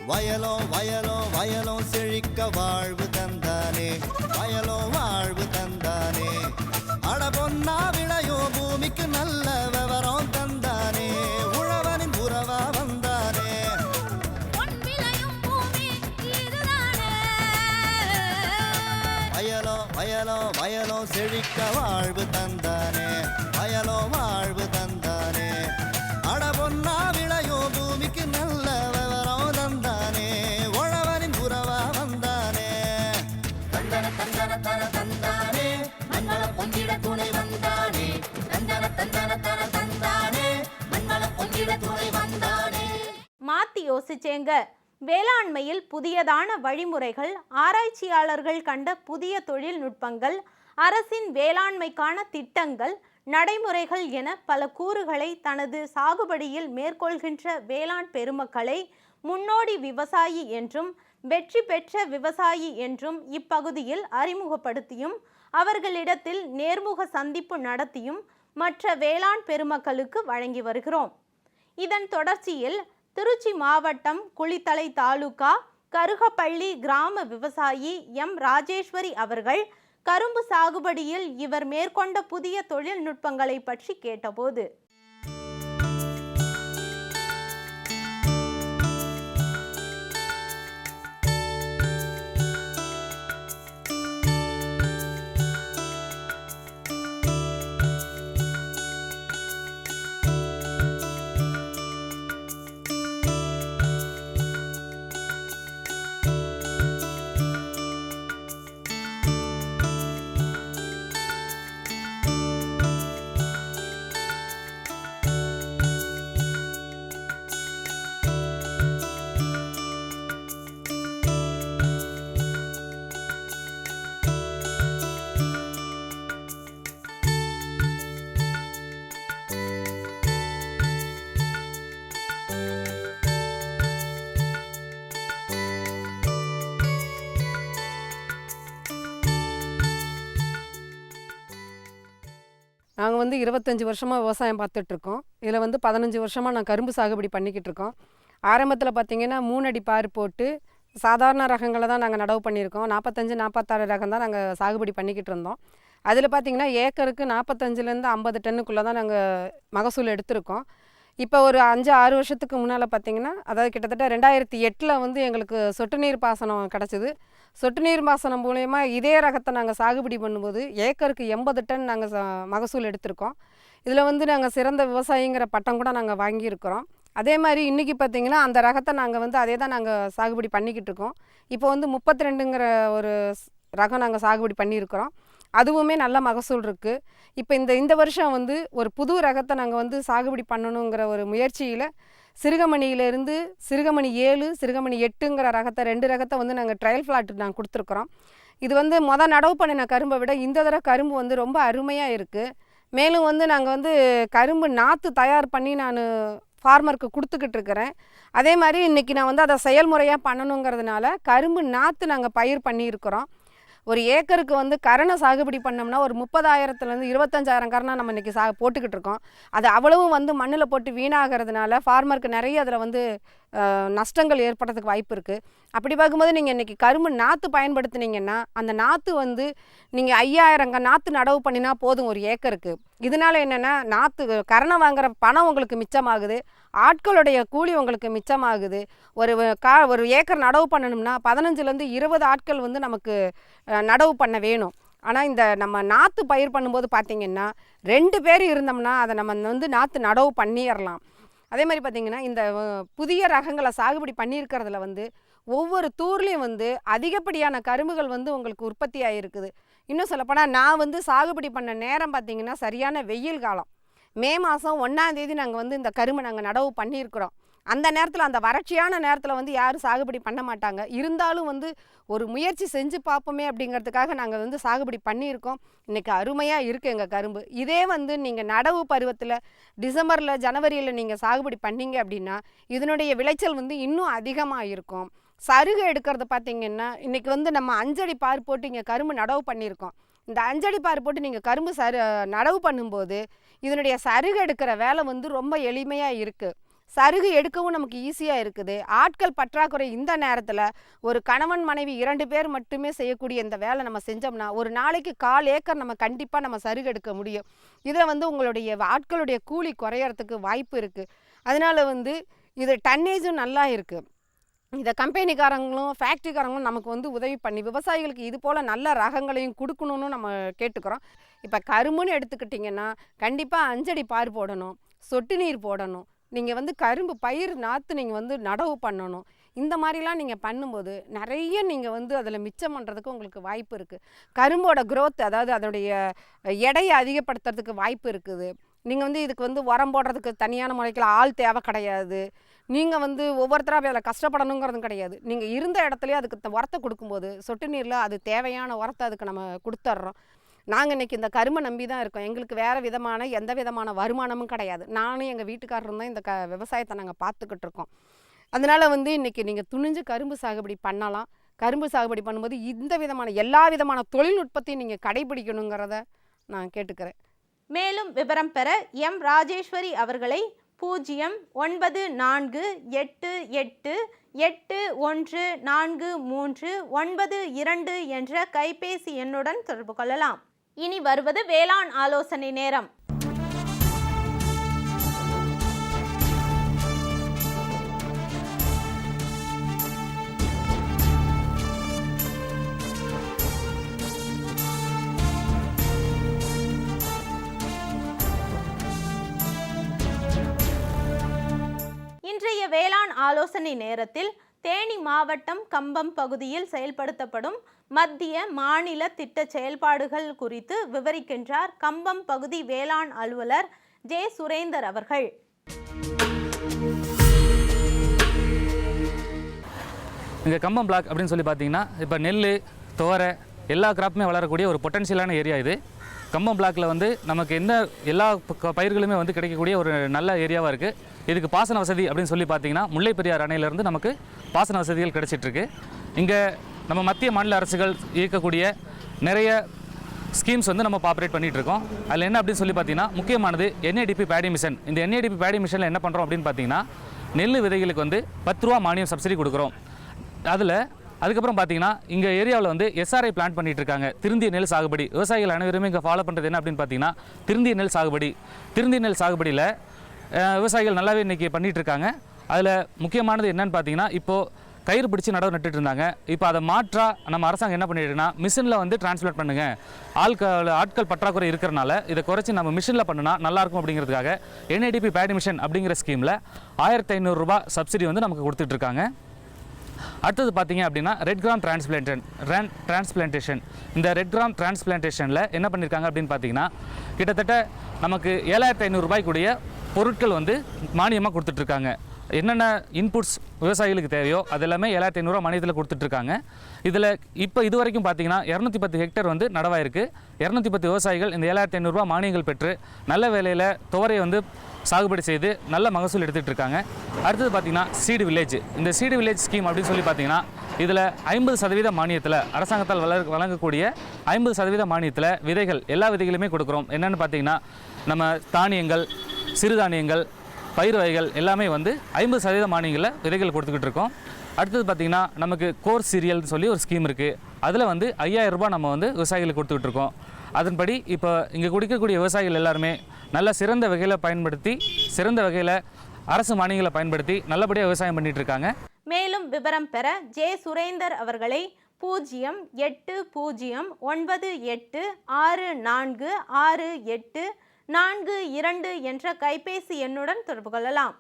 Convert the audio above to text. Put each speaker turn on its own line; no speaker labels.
வயலோ வயலோ வயலோ செழிக்க வாழ்வு தந்தானே, வயலோ வாழ்வு தந்தானே. அட பொன்னா விளையோ பூமிக்கு நல்ல விவரம் தந்தானே, உழவனின் உறவா வந்தானே. வயலோ வயலோ வயலோ செழிக்க வாழ்வு தந்தானே, வயலோ வாழ்வு தந்தானே. அட பொன்னா விளையோ பூமிக்கு நல்ல விவரம் தந்தானே, உழவனின் உறவா வந்தானே. தந்தன தந்தன தன தந்தானே, மண்வள பொங்கிட துணை வந்தானே. தந்தன தந்தன தன தந்தானே, மண்வள பொங்கிட துணை வந்தானே.
மாத்தி யோசிச்சேங்க. வேளாண்மையில் புதியதான வழிமுறைகள், ஆராய்ச்சியாளர்கள் கண்ட புதிய தொழில்நுட்பங்கள், அரசின் வேளாண்மைக்கான திட்டங்கள், நடைமுறைகள் என பல கூறுகளை தனது சாகுபடியில் மேற்கொள்கின்ற வேளாண் பெருமக்களை முன்னோடி விவசாயி என்றும் வெற்றி பெற்ற விவசாயி என்றும் இப்பகுதியில் அறிமுகப்படுத்தியும் அவர்களிடத்தில் நேர்முக சந்திப்பு நடத்தியும் மற்ற வேளாண் பெருமக்களுக்கு வழங்கி வருகிறோம். இதன் தொடர்ச்சியில் திருச்சி மாவட்டம் குளித்தலை தாலுகா கருகப்பள்ளி கிராம விவசாயி எம் ராஜேஸ்வரி அவர்கள் கரும்பு சாகுபடியில் இவர் மேற்கொண்ட புதிய தொழில்நுட்பங்களை பற்றி கேட்டபோது,
நாங்கள் 25 வருஷமாக விவசாயம் பார்த்துட்ருக்கோம். இதில் 15 வருஷமாக நான் கரும்பு சாகுபடி பண்ணிக்கிட்டு இருக்கோம். ஆரம்பத்தில் பார்த்திங்கன்னா 3 அடி பார் போட்டு சாதாரண ரகங்களை தான் நாங்கள் நடவு பண்ணியிருக்கோம். 45, 46 ரகம் தான் நாங்கள் சாகுபடி பண்ணிக்கிட்டு இருந்தோம். அதில் பார்த்திங்கன்னா ஏக்கருக்கு 45லேருந்து 50 டன்னுக்குள்ளே தான் நாங்கள் மகசூல் எடுத்திருக்கோம். இப்போ ஒரு 5-6 வருஷத்துக்கு முன்னால் பார்த்திங்கன்னா, அதாவது கிட்டத்தட்ட 2008 எங்களுக்கு சொட்டு நீர் பாசனம் கிடச்சிது. சொட்டு நீர் பாசனம் மூலயமா இதே ரகத்தை நாங்கள் சாகுபடி பண்ணும்போது ஏக்கருக்கு 80 டன் நாங்கள் மகசூல் எடுத்திருக்கோம். இதில் நாங்கள் சிறந்த விவசாயிங்கிற பட்டம் கூட நாங்கள் வாங்கியிருக்கிறோம். அதே மாதிரி இன்றைக்கி பார்த்திங்கன்னா அந்த ரகத்தை நாங்கள் அதே தான் நாங்கள் சாகுபடி பண்ணிக்கிட்டு இருக்கோம். இப்போ 32ங்கிற ஒரு ரகம் நாங்கள் சாகுபடி பண்ணியிருக்கிறோம். அதுவுமே நல்ல மகசூல் இருக்குது. இப்போ இந்த வருஷம் ஒரு புது ரகத்தை நாங்கள் சாகுபடி பண்ணணுங்கிற ஒரு முயற்சியில் சிறுகமணியிலேருந்து சிறுகமணி 7, சிறுகமணி 8ங்கிற ரகத்தை 2 ரகத்தை நாங்கள் ட்ரையல் ஃப்ளாட் நாங்கள் கொடுத்துருக்குறோம். இது நடவு பண்ணின கரும்பை விட இந்த தடவை கரும்பு ரொம்ப அருமையாக இருக்குது. மேலும் நாங்கள் கரும்பு நாற்று தயார் பண்ணி நான் ஃபார்மருக்கு கொடுத்துக்கிட்டு இருக்கிறேன். அதே மாதிரி இன்றைக்கி நான் அதை செயல்முறையாக பண்ணணுங்கிறதுனால கரும்பு நாற்று நாங்கள் பயிர் பண்ணியிருக்கிறோம். ஒரு ஏக்கருக்கு கரணை சாகுபடி பண்ணோம்னா ஒரு 30,000லேருந்து 25,000 கரணை நம்ம இன்றைக்கி போட்டுக்கிட்டு இருக்கோம். அது அவ்வளவும் மண்ணில் போட்டு வீணாகிறதுனால ஃபார்மருக்கு நிறைய அதில் நஷ்டங்கள் ஏற்படுறதுக்கு வாய்ப்பு இருக்குது. அப்படி பார்க்கும்போது நீங்கள் இன்றைக்கி கரும்பு நாற்று பயன்படுத்தினீங்கன்னா அந்த நாற்று நீங்கள் 5,000 நாற்று நடவு பண்ணினா போதும் ஒரு ஏக்கருக்கு. இதனால் என்னென்னா நாற்று கரணை வாங்குகிற பணம் உங்களுக்கு மிச்சமாகுது, ஆட்களுடைய கூலி உங்களுக்கு மிச்சமாகுது. ஒரு ஏக்கர் நடவு பண்ணணும்னா 15லேருந்து 20 ஆட்கள் நமக்கு நடவு பண்ண வேணும். ஆனால் நம்ம நாற்று பயிர் பண்ணும்போது பார்த்திங்கன்னா 2 பேர் இருந்தோம்னா அதை நம்ம நாற்று நடவு பண்ணிடலாம். அதே மாதிரி பார்த்திங்கன்னா இந்த புதிய ரகங்களை சாகுபடி பண்ணியிருக்கிறதுல ஒவ்வொரு தூர்லேயும் அதிகப்படியான கரும்புகள் உங்களுக்கு உற்பத்தி ஆகிருக்குது. இன்னும் சொல்லப்போனால் நான் சாகுபடி பண்ண நேரம் பார்த்திங்கன்னா சரியான வெயில் காலம். மே மாதம் 1ஆம் தேதி நாங்கள் இந்த கரும்பு நாங்கள் நடவு பண்ணியிருக்கிறோம். அந்த நேரத்தில் அந்த வறட்சியான நேரத்தில் யாரும் சாகுபடி பண்ண மாட்டாங்க. இருந்தாலும் ஒரு முயற்சி செஞ்சு பார்ப்போமே அப்படிங்கிறதுக்காக நாங்கள் சாகுபடி பண்ணியிருக்கோம். இன்றைக்கி அருமையாக இருக்குது எங்கள் கரும்பு. இதே நீங்கள் நடவு பருவத்தில் டிசம்பரில் ஜனவரியில் நீங்கள் சாகுபடி பண்ணீங்க அப்படின்னா இதனுடைய விளைச்சல் இன்னும் அதிகமாக இருக்கும். சருகு எடுக்கிறது பார்த்திங்கன்னா இன்றைக்கி நம்ம 5 அடி பார் போட்டு இங்கே கரும்பு நடவு பண்ணியிருக்கோம். இந்த 5 அடி பார் போட்டு நீங்கள் கரும்பு நடவு பண்ணும்போது இதனுடைய சருகு எடுக்கிற வேலை ரொம்ப எளிமையாக இருக்குது. சருகு எடுக்கவும் நமக்கு ஈஸியாக இருக்குது. ஆட்கள் பற்றாக்குறை இந்த நேரத்தில் ஒரு கணவன் மனைவி 2 பேர் மட்டுமே செய்யக்கூடிய இந்த வேலை நம்ம செஞ்சோம்னா ஒரு நாளைக்கு 1/4 ஏக்கர் நம்ம கண்டிப்பாக நம்ம சருகு எடுக்க முடியும். இதில் வந்து உங்களுடைய ஆட்களுடைய கூலி குறையறதுக்கு வாய்ப்பு இருக்குது. அதனால் வந்து இது டன்னேஜும் நல்லா இருக்குது. இதை கம்பெனிக்காரங்களும் ஃபேக்ட்ரிக்காரங்களும் நமக்கு வந்து உதவி பண்ணி விவசாயிகளுக்கு இது போல் நல்ல ரகங்களையும் கொடுக்கணும்னு நம்ம கேட்டுக்கிறோம். இப்போ கரும்புன்னு எடுத்துக்கிட்டிங்கன்னா கண்டிப்பாக 5 அடி பார் போடணும், சொட்டு நீர் போடணும், நீங்கள் வந்து கரும்பு பயிர் நாற்று நீங்கள் வந்து நடவு பண்ணணும். இந்த மாதிரிலாம் நீங்கள் பண்ணும்போது நிறைய நீங்கள் வந்து அதில் மிச்சம் பண்ணுறதுக்கு உங்களுக்கு வாய்ப்பு இருக்குது. கரும்போட growth அதாவது அதனுடைய எடையை அதிகப்படுத்துறதுக்கு வாய்ப்பு இருக்குது. நீங்கள் வந்து இதுக்கு வந்து உரம் போடுறதுக்கு தனியான முறையில் ஆள் தேவை கிடையாது. நீங்கள் வந்து ஒவ்வொருத்தராக அதில் கஷ்டப்படணுங்கிறதும் கிடையாது. நீங்கள் இருந்த இடத்துலையே அதுக்கு உரத்தை கொடுக்கும்போது சொட்டு நீரில் அது தேவையான உரத்தை அதுக்கு நம்ம கொடுத்துட்றோம். நாங்கள் இன்றைக்கி இந்த கரும்பை நம்பி தான் இருக்கோம். எங்களுக்கு வேறு விதமான எந்த விதமான வருமானமும் கிடையாது. நானும் எங்கள் வீட்டுக்காரரும் தான் இந்த விவசாயத்தை நாங்கள் பார்த்துக்கிட்டு இருக்கோம். அதனால் வந்து இன்றைக்கி நீங்கள் துணிஞ்சு கரும்பு சாகுபடி பண்ணலாம். கரும்பு சாகுபடி பண்ணும்போது இந்த விதமான எல்லா விதமான தொழில்நுட்பத்தையும் நீங்கள் கடைபிடிக்கணுங்கிறத நான் கேட்டுக்கிறேன்.
மேலும் விவரம் பெற எம் ராஜேஸ்வரி அவர்களை 09488814392 என்ற கைபேசி எண்ணுடன் தொடர்பு கொள்ளலாம். இனி வருவது வேளாண் ஆலோசனை நேரம். இன்றைய வேளாண் ஆலோசனை நேரத்தில் தேனி மாவட்டம் கம்பம் பகுதியில் செயல்படுத்தப்படும் மத்திய மாநில திட்ட செயல்பாடுகள் குறித்து விவரிக்கின்றார் கம்பம் பகுதி வேளாண் அலுவலர் ஜே சுரேந்தர் அவர்கள்.
இங்கே கம்பம் பிளாக் அப்படின்னு சொல்லி பார்த்தீங்கன்னா இப்போ நெல், துவரை எல்லா கிராப்புமே வளரக்கூடிய ஒரு பொட்டன்ஷியலான ஏரியா இது. கம்பம் பிளாக்கில் வந்து நமக்கு எல்லா பயிர்களுமே வந்து கிடைக்கக்கூடிய ஒரு நல்ல ஏரியாவாக இருக்குது. இதுக்கு பாசன வசதி அப்படின்னு சொல்லி பார்த்தீங்கன்னா முல்லை பெரியார் அணையிலேருந்து நமக்கு பாசன வசதிகள் கிடைச்சிட்ருக்கு. இங்கே நம்ம மத்திய மாநில அரசுகள் இயக்கக்கூடிய நிறைய ஸ்கீம்ஸ் வந்து நம்ம ஆப்ரேட் பண்ணிகிட்டு இருக்கோம். அதில் என்ன அப்படின்னு சொல்லி பார்த்தீங்கன்னா முக்கியமானது NADP பேடி மிஷன். இந்த NADP பேடி மிஷனில் என்ன பண்ணுறோம் அப்படின்னு பார்த்தீங்கன்னா நெல் விதைகளுக்கு வந்து 10 ரூபா மானியம் சப்சிடி கொடுக்குறோம். அதுக்கப்புறம் பார்த்தீங்கன்னா இங்கே ஏரியாவில் வந்து SRI பிளான் பண்ணிகிட்டு இருக்காங்க. திருந்திய நெல் சாகுபடி விவசாயிகள் அனைவருமே இங்கே ஃபாலோ பண்ணுறது என்ன அப்படின்னு பார்த்தீங்கன்னா திருந்திய நெல் சாகுபடியில் விவசாயிகள் நல்லாவே இன்றைக்கி பண்ணிகிட்டு இருக்காங்க. அதில் முக்கியமானது என்னன்னு பார்த்தீங்கன்னா இப்போது கயிறு பிடிச்சி நடவு நட்டுட்டு இருந்தாங்க. இப்போ அதை நம்ம அரசாங்கம் என்ன பண்ணிட்டுன்னா மிஷினில் வந்து டிரான்ஸ்லேட் பண்ணுங்கள், ஆட்கள் பற்றாக்குறை இருக்கிறனால இதை குறைச்சி நம்ம மிஷினில் பண்ணுனா நல்லாயிருக்கும் அப்படிங்கிறதுக்காக NADP பேடி மிஷன் அப்படிங்கிற ஸ்கீமில் 1500 ரூபா சப்சிடி வந்து நமக்கு கொடுத்துட்ருக்காங்க. அடுத்தது பார்த்தீங்க அப்படின்னா ரெட் கிராம் டிரான்ஸ்பிளான்டேஷன். இந்த ரெட் கிராம் டிரான்ஸ்பிளான்டேஷனில் என்ன பண்ணியிருக்காங்க அப்படின்னு பார்த்தீங்கன்னா கிட்டத்தட்ட நமக்கு 7500 ரூபாய்க்குடைய பொருட்கள் வந்து மானியமாக கொடுத்துட்ருக்காங்க. என்னென்ன இன்புட்ஸ் விவசாயிகளுக்கு தேவையோ அது எல்லாமே 7500 ரூபா மானியத்தில் கொடுத்துட்ருக்காங்க. இதில் இப்போ இது வரைக்கும் பார்த்தீங்கன்னா 210 ஹெக்டேர் வந்து நடவாயிருக்கு. 210 விவசாயிகள் இந்த 7500 ரூபா மானியங்கள் பெற்று நல்ல வேலையில் துவரையை வந்து சாகுபடி செய்து நல்ல மகசூல் எடுத்துகிட்டு இருக்காங்க. அடுத்தது பார்த்திங்கன்னா சீடு வில்லேஜ். இந்த சீடு வில்லேஜ் ஸ்கீம் அப்படின்னு சொல்லி பார்த்தீங்கன்னா இதில் 50% மானியத்தில் அரசாங்கத்தால் வழங்கக்கூடிய 50% மானியத்தில் விதைகள் எல்லா விதைகளுமே கொடுக்குறோம். என்னென்னு பார்த்தீங்கன்னா நம்ம தானியங்கள், சிறுதானியங்கள், பயிர் வகைகள் எல்லாமே வந்து 50% மானியங்களில் விதைகள் கொடுத்துக்கிட்டு இருக்கோம். அடுத்தது பார்த்திங்கன்னா நமக்கு கோர் சீரியல்னு சொல்லி ஒரு ஸ்கீம் இருக்குது. அதில் வந்து 5000 ரூபாய் நம்ம வந்து விவசாயிகளுக்கு கொடுத்துக்கிட்டு இருக்கோம். அதன்படி இப்போ இங்கே குடிக்கக்கூடிய விவசாயிகள் எல்லாருமே நல்ல சிறந்த வகையில் அரசு மானியங்களை பயன்படுத்தி நல்லபடியாக விவசாயம் பண்ணிட்டு இருக்காங்க.
மேலும் விவரம் பெற ஜே சுரேந்தர் அவர்களை 08098646842 என்ற கைபேசி எண்ணுடன் தொடர்பு கொள்ளலாம்.